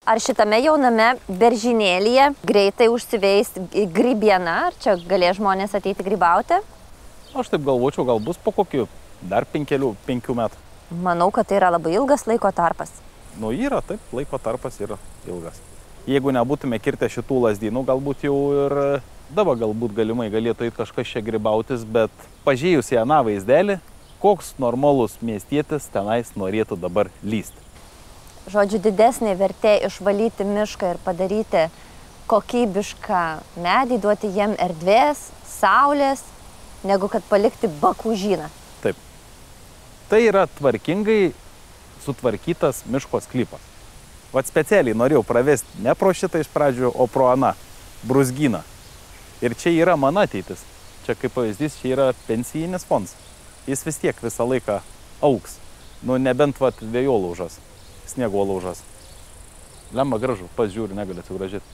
Ar šitame jauname beržynėlyje greitai užsiveis grybiena, ar čia galės žmonės ateiti grybauti? Aš taip galvočiau, gal bus po kokių dar 5 metų. Manau, kad tai yra labai ilgas laiko tarpas. Nu, yra, taip, laiko tarpas yra ilgas. Jeigu nebūtume kirtę šitų lazdynų, galbūt jau ir dabar galbūt galimai galėtų eiti kažkas čia grybautis, bet pažiūrėjus į aną vaizdelį, koks normalus miestietis tenais norėtų dabar lysti. Žodžiu, didesnė vertė išvalyti mišką ir padaryti kokybišką medį, duoti jiem erdvės, saulės, negu kad palikti bakūžyną. Taip. Tai yra tvarkingai sutvarkytas miško sklypas. Vat specialiai norėjau pravesti ne pro šitą iš pradžių, o pro aną brūzgyną. Ir čia yra mano ateitis. Čia kaip pavyzdys, čia yra pensijinis fondas. Jis vis tiek visą laiką augs. Nu, nebent vat vėjo laužas, sniego laužas. Lemba gražu, pats žiūri, negali atsigražyti.